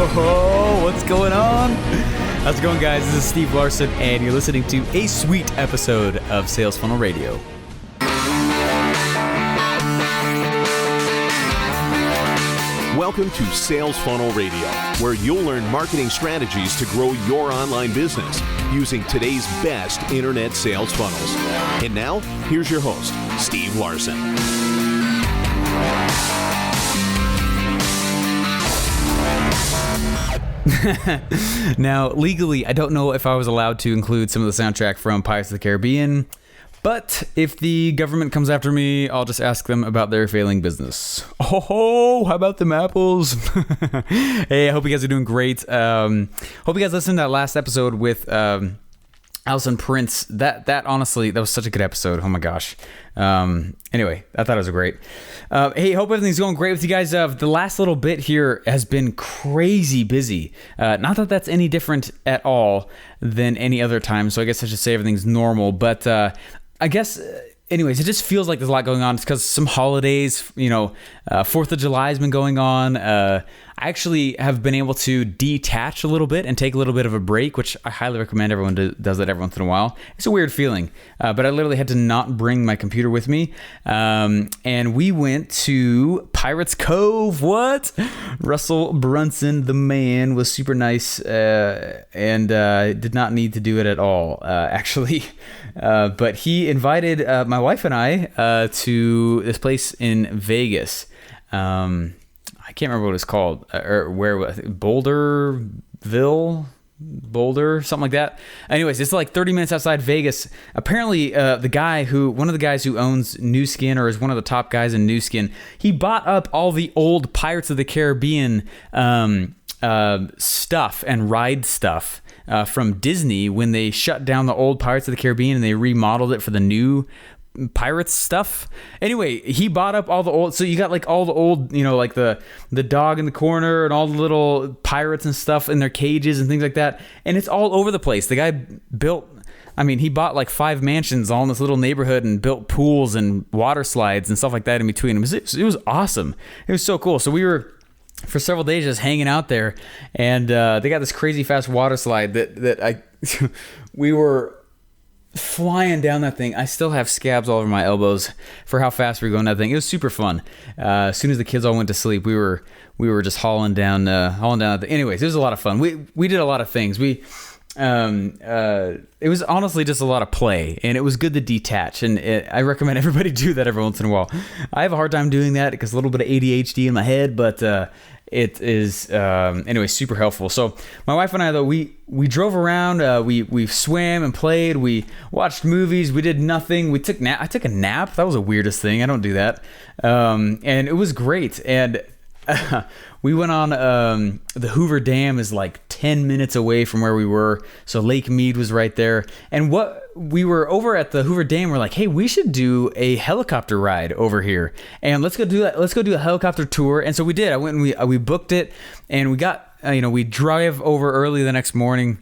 Oh, what's going on? How's it going, guys? This is Steve Larsen, and you're listening to a sweet episode of Sales Funnel Radio. Welcome to Sales Funnel Radio, where you'll learn marketing strategies to grow your online business using today's best internet sales funnels. And now, here's your host, Steve Larsen. Now, legally, I don't know if I was allowed to include some of the soundtrack from Pirates of the Caribbean, but if the government comes after me, I'll just ask them about their failing business. Oh, how about them apples? Hey, I hope you guys are doing great. Hope you guys listened to that last episode with Alison Prince. That honestly, that was such a good episode. Oh my gosh. Anyway, I thought it was great. Hey, hope everything's going great with you guys. The last little bit here has been crazy busy. Not that that's any different at all than any other time, so I guess I should say everything's normal. But I guess, anyways, it just feels like there's a lot going on. It's because some holidays, 4th of July has been going on. I actually have been able to detach a little bit and take a little bit of a break, which I highly recommend everyone does that every once in a while. It's a weird feeling, but I literally had to not bring my computer with me. And we went to Pirates Cove. What? Russell Brunson, the man, was super nice and did not need to do it at all, actually. But he invited my wife and I to this place in Vegas. I can't remember what it's called, or where was it? Boulder, something like that. Anyways, it's like 30 minutes outside Vegas. Apparently, one of the guys who owns Nu Skin, or is one of the top guys in Nu Skin, he bought up all the old Pirates of the Caribbean stuff and ride stuff from Disney when they shut down the old Pirates of the Caribbean and they remodeled it for the new Pirates stuff. Anyway, he bought up all the old, so you got like all the old, like the dog in the corner and all the little pirates and stuff in their cages and things like that, and it's all over the place. The guy he bought like 5 mansions all in this little neighborhood and built pools and water slides and stuff like that in between. It was awesome. It was so cool. So we were for several days just hanging out there, and they got this crazy fast water slide that we were flying down that thing. I still have scabs all over my elbows for how fast we were going that thing. It was super fun. As soon as the kids all went to sleep, we were just hauling down that thing. Anyways, it was a lot of fun. We did a lot of things. It was honestly just a lot of play, and it was good to detach. And I recommend everybody do that every once in a while. I have a hard time doing that because a little bit of ADHD in my head, but it is anyway super helpful. So my wife and I, though, we drove around, we swam and played, we watched movies, we did nothing. I took a nap. That was the weirdest thing. I don't do that, and it was great. And we went on the Hoover Dam is like 10 minutes away from where we were, so Lake Mead was right there. And we were over at the Hoover Dam, we're like, hey, we should do a helicopter ride over here, and let's go do that. Let's go do a helicopter tour. And so we did. I went and we booked it, and we got we drive over early the next morning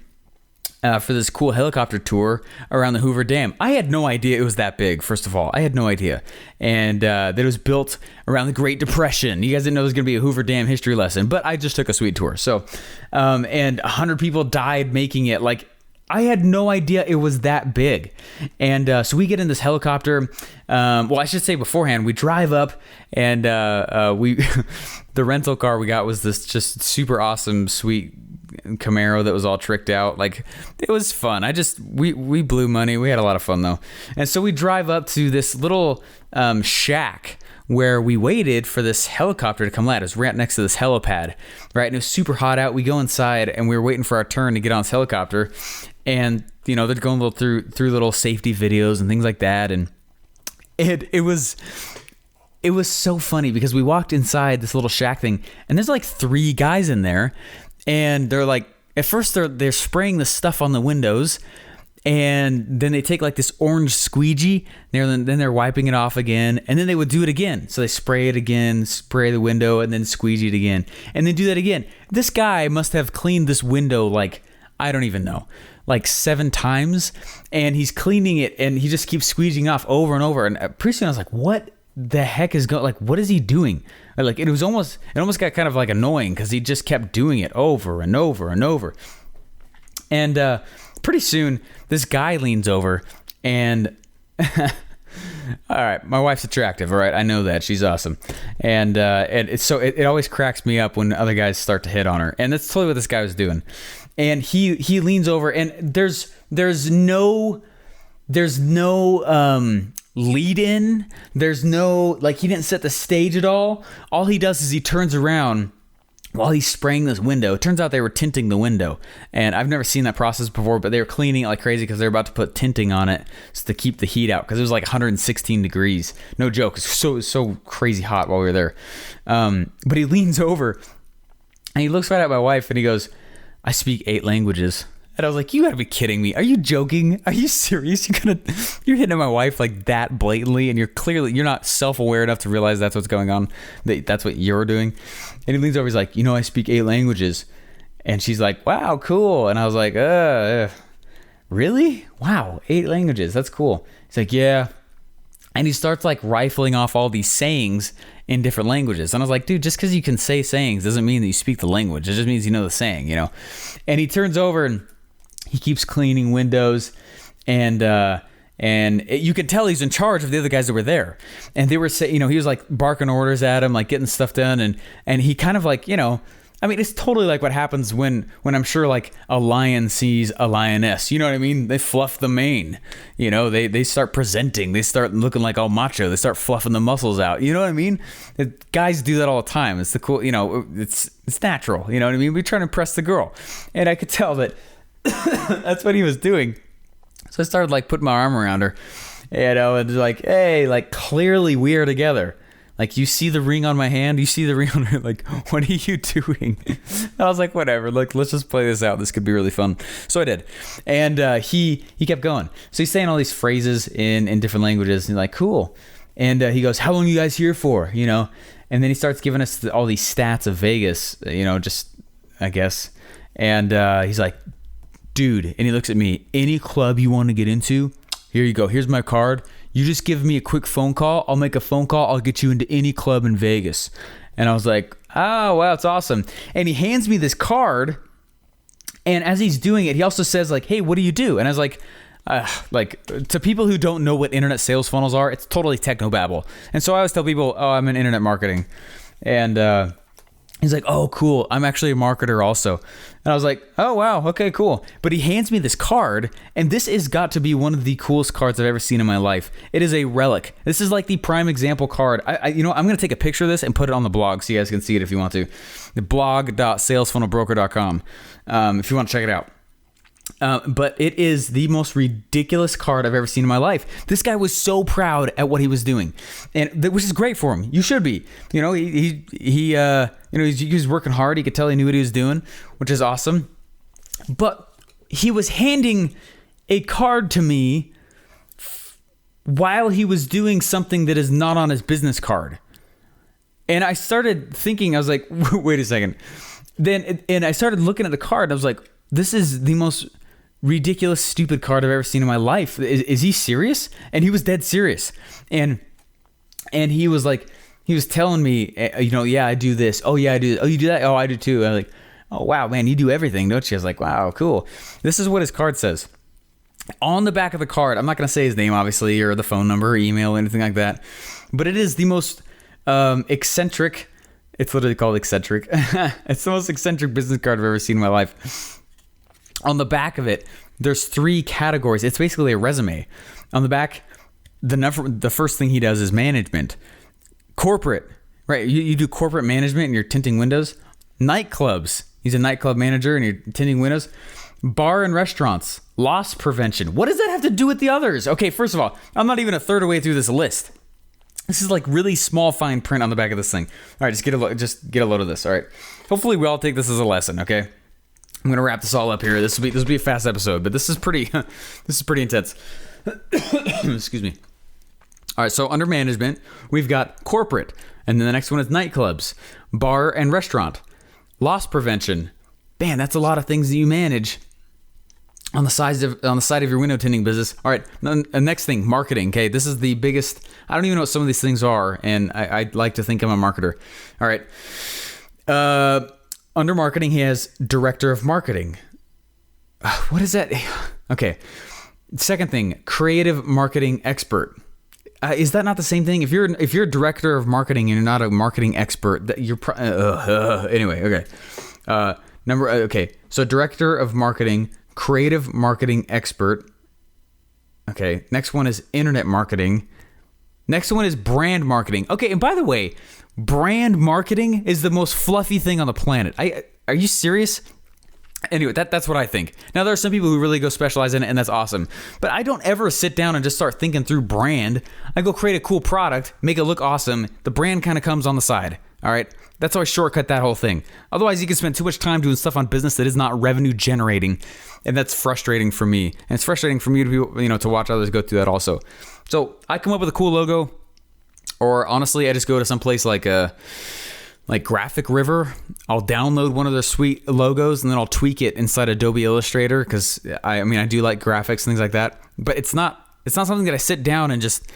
for this cool helicopter tour around the Hoover Dam. I had no idea it was that big, first of all. I had no idea. And that it was built around the Great Depression. You guys didn't know it was going to be a Hoover Dam history lesson, but I just took a sweet tour. So, and 100 people died making it. Like, I had no idea it was that big. And so we get in this helicopter. Well, I should say beforehand, we drive up, and the rental car we got was this just super awesome, sweet Camaro that was all tricked out. Like, it was fun. We blew money. We had a lot of fun, though. And so we drive up to this little shack where we waited for this helicopter to come land. It was right next to this helipad, right? And it was super hot out. We go inside, and we were waiting for our turn to get on this helicopter. And, they're going through little safety videos and things like that. And it was so funny because we walked inside this little shack thing, and there's like 3 guys in there. And they're like, at first they're spraying the stuff on the windows, and then they take like this orange squeegee, then they're wiping it off again, and then they would do it again. So they spray it again, spray the window, and then squeegee it again, and then do that again. This guy must have cleaned this window like, I don't even know, like 7 times, and he's cleaning it, and he just keeps squeegeeing off over and over. And pretty soon I was like, what the heck is going, like, what is he doing? Like, it almost got kind of like annoying because he just kept doing it over and over and over. And pretty soon, this guy leans over and, all right, my wife's attractive, all right? I know that. She's awesome. And it always cracks me up when other guys start to hit on her. And that's totally what this guy was doing. And he leans over, and there's no lead in. There's no, like, he didn't set the stage at all. All he does is he turns around while he's spraying this window. It turns out they were tinting the window, and I've never seen that process before, but they were cleaning it like crazy because they're about to put tinting on it just to keep the heat out, because it was like 116 degrees. No joke. It's so crazy hot while we were there. But he leans over and he looks right at my wife and he goes, "I speak 8 languages." And I was like, "You gotta be kidding me. Are you joking? Are you serious? You're hitting at my wife like that blatantly, and you're not self-aware enough to realize that's what's going on. That's what you're doing." And he leans over, he's like, "I speak 8 languages." And she's like, "Wow, cool." And I was like, really? Wow, 8 languages. That's cool. He's like, "Yeah." And he starts like rifling off all these sayings in different languages. And I was like, dude, just because you can say sayings doesn't mean that you speak the language. It just means you know the saying, And he turns over and he keeps cleaning windows, and you could tell he's in charge of the other guys that were there. And they were saying, he was like barking orders at him, like getting stuff done. And he kind of like, it's totally like what happens when I'm sure like a lion sees a lioness, you know what I mean? They fluff the mane, they start presenting, they start looking like all macho, they start fluffing the muscles out, you know what I mean? Guys do that all the time. It's the cool, it's natural, you know what I mean? We're trying to impress the girl. And I could tell that that's what he was doing. So I started like putting my arm around her, and like, hey, like clearly we are together. Like, you see the ring on my hand? You see the ring on her? Like, what are you doing? I was like, whatever. Like, let's just play this out. This could be really fun. So I did. And he kept going. So he's saying all these phrases in different languages. And he's like, cool. And he goes, "How long are you guys here for?" And then he starts giving us all these stats of Vegas, just, I guess. And he's like, "Dude," and he looks at me, "any club you want to get into, here you go. Here's my card. You just give me a quick phone call. I'll make a phone call. I'll get you into any club in Vegas." And I was like, "Oh, wow, it's awesome." And he hands me this card. And as he's doing it, he also says like, "Hey, what do you do?" And I was like, to people who don't know what internet sales funnels are, it's totally technobabble. And so I always tell people, "Oh, I'm in internet marketing." And he's like, "Oh, cool. I'm actually a marketer also." And I was like, "Oh, wow. Okay, cool." But he hands me this card, and this has got to be one of the coolest cards I've ever seen in my life. It is a relic. This is like the prime example card. I'm going to take a picture of this and put it on the blog so you guys can see it if you want to. The blog.salesfunnelbroker.com if you want to check it out. But it is the most ridiculous card I've ever seen in my life. This guy was so proud at what he was doing, which is great for him. You should be. He was working hard. He could tell he knew what he was doing, which is awesome. But he was handing a card to me while he was doing something that is not on his business card. And I started thinking, I was like, wait a second. And I started looking at the card, and I was like, this is the most ridiculous, stupid card I've ever seen in my life. Is he serious? And he was dead serious. And he was like, he was telling me, "Yeah, I do this. Oh, yeah, I do. Oh, you do that? Oh, I do too." And I'm like, "Oh, wow, man, you do everything, don't you?" I was like, "Wow, cool." This is what his card says. On the back of the card, I'm not going to say his name, obviously, or the phone number, or email, or anything like that. But it is the most eccentric. It's literally called eccentric. It's the most eccentric business card I've ever seen in my life. On the back of it, there's 3 categories. It's basically a resume. On the back, the first thing he does is management. Corporate, right? You do corporate management and you're tinting windows. Nightclubs. He's a nightclub manager and you're tinting windows. Bar and restaurants. Loss prevention. What does that have to do with the others? Okay, first of all, I'm not even a third of the way through this list. This is like really small fine print on the back of this thing. All right, just get a load of this. All right. Hopefully we all take this as a lesson, okay? I'm gonna wrap this all up here. This will be a fast episode, but this is pretty intense. Excuse me. All right, so under management, we've got corporate, and then the next one is nightclubs, bar and restaurant, loss prevention. Man, that's a lot of things that you manage. on the side of your window tinting business. All right, next thing, marketing. Okay, this is the biggest. I don't even know what some of these things are, and I like to think I'm a marketer. All right, under marketing, he has director of marketing. What is that? Okay, second thing, creative marketing expert. Is that not the same thing? If you're a director of marketing and you're not a marketing expert, that you're anyway. Okay, so director of marketing. Creative marketing expert. Okay, next one is internet marketing. Next one is brand marketing. Okay, and by the way, brand marketing is the most fluffy thing on the planet. Are you serious? Anyway, that's what I think. Now, there are some people who really go specialize in it, and that's awesome. But I don't ever sit down and just start thinking through brand. I go create a cool product, make it look awesome. The brand kind of comes on the side. All right? That's how I shortcut that whole thing. Otherwise, you can spend too much time doing stuff on business that is not revenue generating, and that's frustrating for me. And it's frustrating for me to watch others go through that also. So I come up with a cool logo, or honestly, I just go to some place like Graphic River. I'll download one of their sweet logos and then I'll tweak it inside Adobe Illustrator because I do like graphics and things like that. But it's not something that I sit down and just.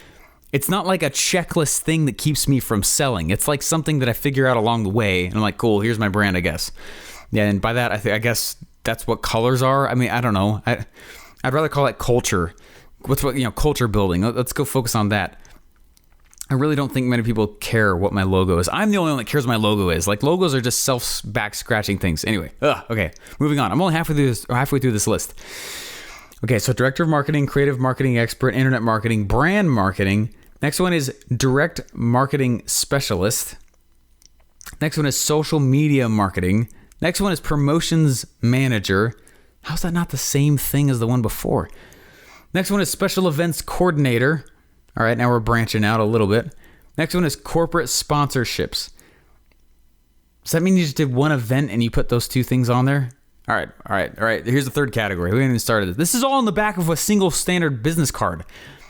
It's not like a checklist thing that keeps me from selling. It's like something that I figure out along the way, and I'm like, cool, here's my brand, I guess. Yeah, and by that, I guess that's what colors are. I mean, I don't know. I'd rather call it culture. Culture building. Let's go focus on that. I really don't think many people care what my logo is. I'm the only one that cares what my logo is. Like, logos are just back scratching things. Anyway, okay, moving on. I'm only halfway through this list. Okay, so director of marketing, creative marketing expert, internet marketing, brand marketing. Next one is direct marketing specialist. Next one is social media marketing. Next one is promotions manager. How's that not the same thing as the one before? Next one is special events coordinator. All right, now we're branching out a little bit. Next one is corporate sponsorships. Does that mean you just did one event and you put those two things on there? All right. Here's the third category. We haven't even started this. This is all on the back of a single standard business card.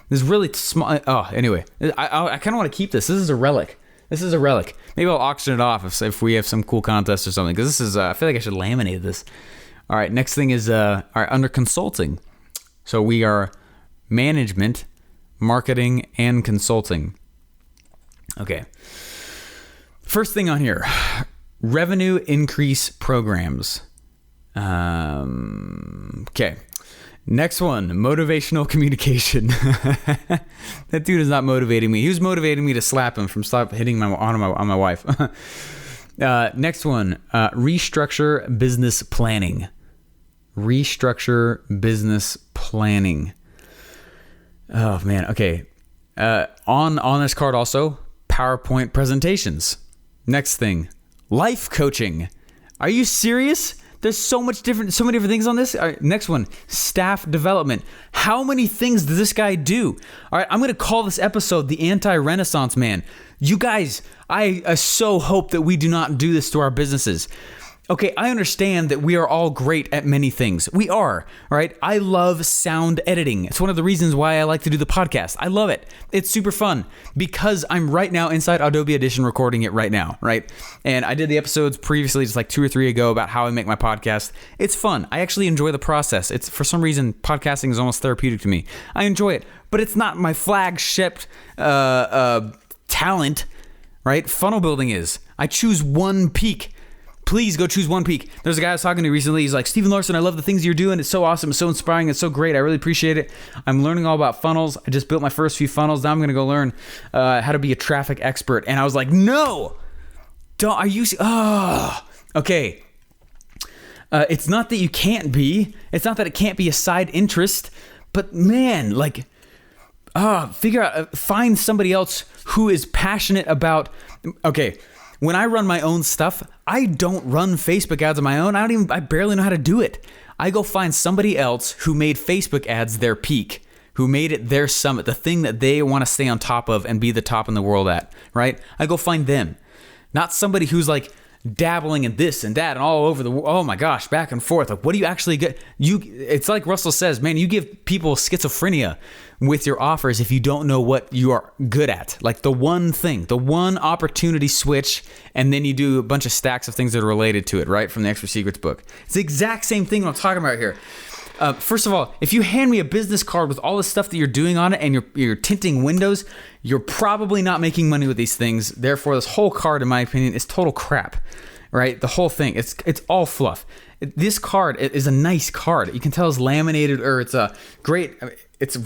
This is really small. Anyway, I kind of want to keep this. This is a relic. Maybe I'll auction it off if we have some cool contest or something. Because this is, I feel like I should laminate this. All right, next thing is, under consulting. So we are management, marketing, and consulting. Okay. First thing on here, revenue increase programs. Okay. Next one, motivational communication. That dude is not motivating me. He was motivating me to slap him from stop hitting on my wife. Next one, restructure business planning. Oh man. Okay. On this card also, PowerPoint presentations. Next thing, life coaching. Are you serious? There's so many different things on this. All right, next one, staff development. How many things does this guy do? All right, I'm going to call this episode the Anti-Renaissance Man. You guys, I so hope that we do not do this to our businesses. Okay, I understand that we are all great at many things. We are, all right? I love sound editing. It's one of the reasons why I like to do the podcast. I love it. It's super fun because I'm right now inside Adobe Audition recording it right now, right? And I did the episodes previously, just like 2 or 3 ago, about how I make my podcast. It's fun. I actually enjoy the process. It's, for some reason, podcasting is almost therapeutic to me. I enjoy it, but it's not my flagship talent, right? Funnel building is. I choose one peak. Please go choose one peak. There's a guy I was talking to recently. He's like, Steve Larsen, I love the things you're doing. It's so awesome. It's so inspiring. It's so great. I really appreciate it. I'm learning all about funnels. I just built my first few funnels. Now I'm going to go learn how to be a traffic expert. And I was like, no, don't. Are you? Oh, okay. It's not that you can't be. It's not that it can't be a side interest. But man, like, figure out, find somebody else who is passionate about. Okay. When I run my own stuff, I don't run Facebook ads on my own. I barely know how to do it. I go find somebody else who made Facebook ads their peak, who made it their summit, the thing that they want to stay on top of and be the top in the world at, right? I go find them, not somebody who's like dabbling in this and that and all over the world. Oh my gosh, back and forth. Like, what do you actually get? It's like Russell says, man, you give people schizophrenia with your offers if you don't know what you are good at. Like the one thing, the one opportunity switch, and then you do a bunch of stacks of things that are related to it, right? From the Extra Secrets book. It's the exact same thing I'm talking about here. First of all, if you hand me a business card with all the stuff that you're doing on it and you're tinting windows, you're probably not making money with these things. Therefore, this whole card, in my opinion, is total crap, right? The whole thing, it's all fluff. This card is a nice card. You can tell it's laminated, or it's a great, it's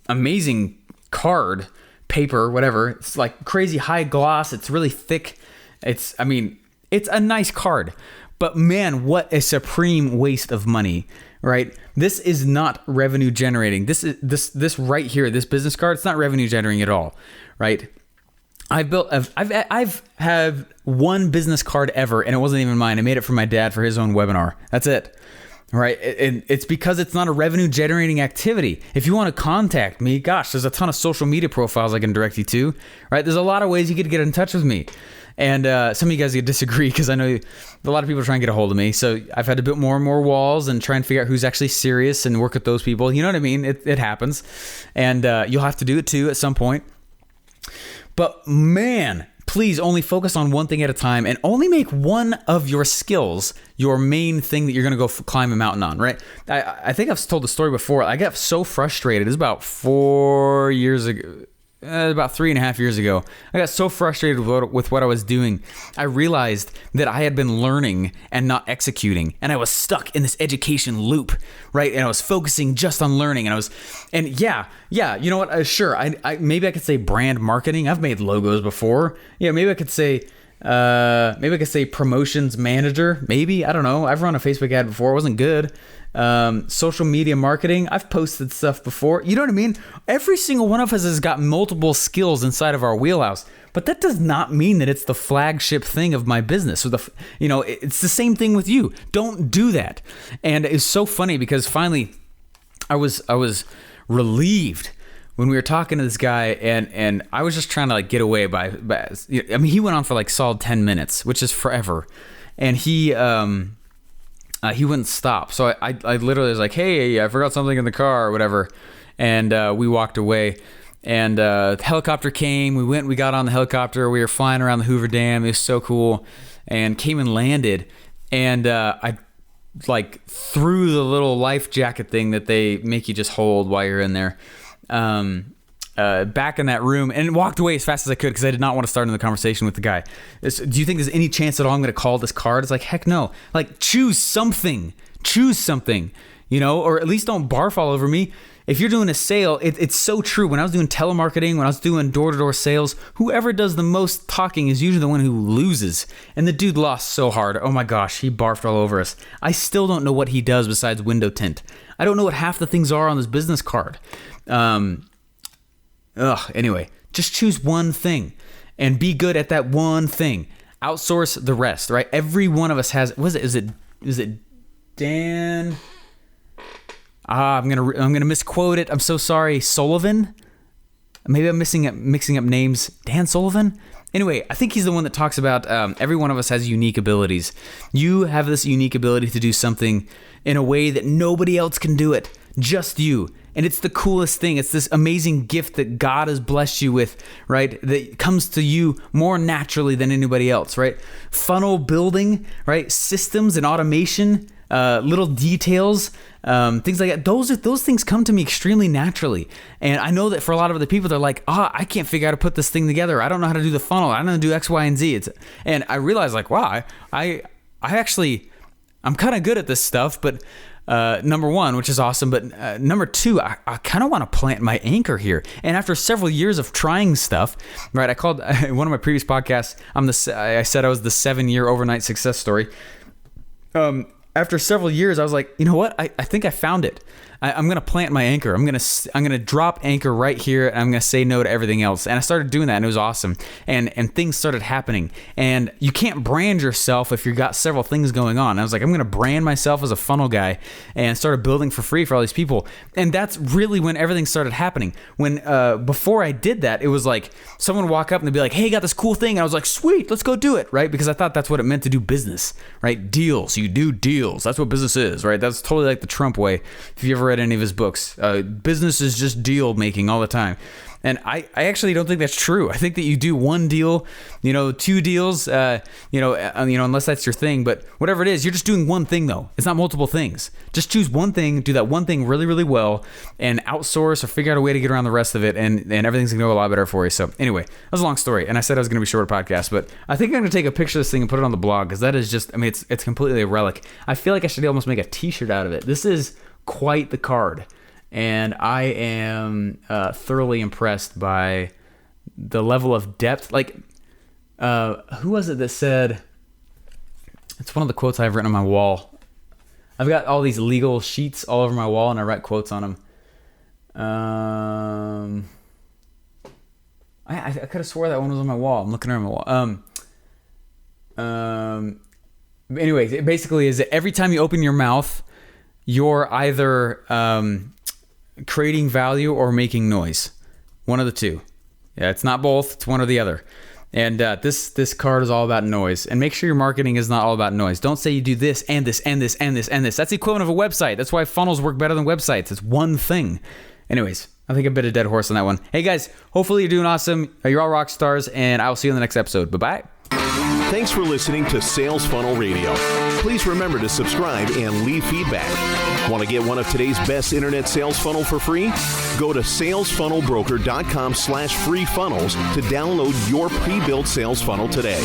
amazing card, paper, whatever. It's like crazy high gloss. It's really thick. It's a nice card. But man, what a supreme waste of money, right? This is not revenue generating. This right here, this business card, it's not revenue generating at all, right? I've had one business card ever, and it wasn't even mine. I made it for my dad for his own webinar. That's it, right? It's because it's not a revenue generating activity. If you want to contact me, gosh, there's a ton of social media profiles I can direct you to, right? There's a lot of ways you could get in touch with me. And some of you guys disagree because I know a lot of people are trying to get a hold of me. So I've had to build more and more walls and try and figure out who's actually serious and work with those people. You know what I mean? It happens. And you'll have to do it too at some point. But man, please only focus on one thing at a time and only make one of your skills your main thing that you're going to go climb a mountain on, right? I think I've told the story before. I got so frustrated. It was about 4 years ago. About 3.5 years ago, I got so frustrated with what I was doing. I realized that I had been learning and not executing, and I was stuck in this education loop, right? And I was focusing just on learning, and yeah, you know what? Sure, I maybe I could say brand marketing. I've made logos before. Yeah, maybe I could say promotions manager. Maybe, I don't know. I've run a Facebook ad before. It wasn't good. Social media marketing. I've posted stuff before. You know what I mean? Every single one of us has got multiple skills inside of our wheelhouse, but that does not mean that it's the flagship thing of my business. Or it's the same thing with you. Don't do that. And it's so funny because finally I was relieved when we were talking to this guy, and I was just trying to like get away by he went on for like solid 10 minutes, which is forever. And he wouldn't stop. So I literally was like, hey, I forgot something in the car or whatever. And we walked away, and the helicopter came. We got on the helicopter. We were flying around the Hoover Dam. It was so cool, and came and landed. And I like threw the little life jacket thing that they make you just hold while you're in there back in that room, and walked away as fast as I could because I did not want to start another conversation with the guy. Do you think there's any chance at all I'm going to call this card? It's like, heck no. Like, choose something, or at least don't barf all over me. If you're doing a sale, it's so true. When I was doing telemarketing, when I was doing door-to-door sales, whoever does the most talking is usually the one who loses. And the dude lost so hard. Oh my gosh, he barfed all over us. I still don't know what he does besides window tint. I don't know what half the things are on this business card. Anyway, just choose one thing and be good at that one thing. Outsource the rest, right? Every one of us has, is it Dan? I'm gonna misquote it. I'm so sorry. Sullivan? Maybe I'm mixing up names. Dan Sullivan? Anyway, I think he's the one that talks about every one of us has unique abilities. You have this unique ability to do something in a way that nobody else can do it. Just you. And it's the coolest thing. It's this amazing gift that God has blessed you with, right? That comes to you more naturally than anybody else, right? Funnel building, right? Systems and automation, little details, things like that. Those things come to me extremely naturally. And I know that for a lot of other people, they're like, I can't figure out how to put this thing together. I don't know how to do the funnel. I don't know how to do X, Y, and Z. And I realized like, wow, I'm kind of good at this stuff, but number one, which is awesome, but number two, I kind of want to plant my anchor here. And after several years of trying stuff, right? I called one of my previous podcasts. I said I was the 7-year overnight success story. After several years, I was like, you know what? I think I found it. I'm going to plant my anchor. I'm going to drop anchor right here, and I'm going to say no to everything else. And I started doing that, and it was awesome. And things started happening. And you can't brand yourself if you've got several things going on. And I was like, I'm going to brand myself as a funnel guy, and started building for free for all these people. And that's really when everything started happening. When before I did that, it was like someone would walk up and they'd be like, hey, got this cool thing. And I was like, sweet, let's go do it, right? Because I thought that's what it meant to do business, right? Deals. You do deals. That's what business is, right? That's totally like the Trump way. If you ever read any of his books, business is just deal making all the time. And I actually don't think that's true. I think that you do one deal, 2 deals, unless that's your thing. But whatever it is, you're just doing one thing, though. It's not multiple things. Just choose one thing, do that one thing really, really well, and outsource or figure out a way to get around the rest of it, and everything's going to go a lot better for you. So anyway, that was a long story. And I said I was going to be short podcast, but I think I'm going to take a picture of this thing and put it on the blog, because that is just, it's completely a relic. I feel like I should almost make a t-shirt out of it. This is quite the card. And I am thoroughly impressed by the level of depth. Like, who was it that said, it's one of the quotes I have written on my wall. I've got all these legal sheets all over my wall, and I write quotes on them. I could have swore that one was on my wall. I'm looking around my wall. Anyways, it basically is that every time you open your mouth, you're either creating value or making noise. One of the two. Yeah, it's not both. It's one or the other. And this card is all about noise. And make sure your marketing is not all about noise. Don't say you do this and this and this and this and this. That's the equivalent of a website. That's why funnels work better than websites. It's one thing. Anyways, I think I bit a dead horse on that one. Hey guys, hopefully you're doing awesome. You're all rock stars, and I will see you in the next episode. Bye-bye. Thanks for listening to Sales Funnel Radio. Please remember to subscribe and leave feedback. Want to get one of today's best internet sales funnel for free? Go to salesfunnelbroker.com/free funnels to download your pre-built sales funnel today.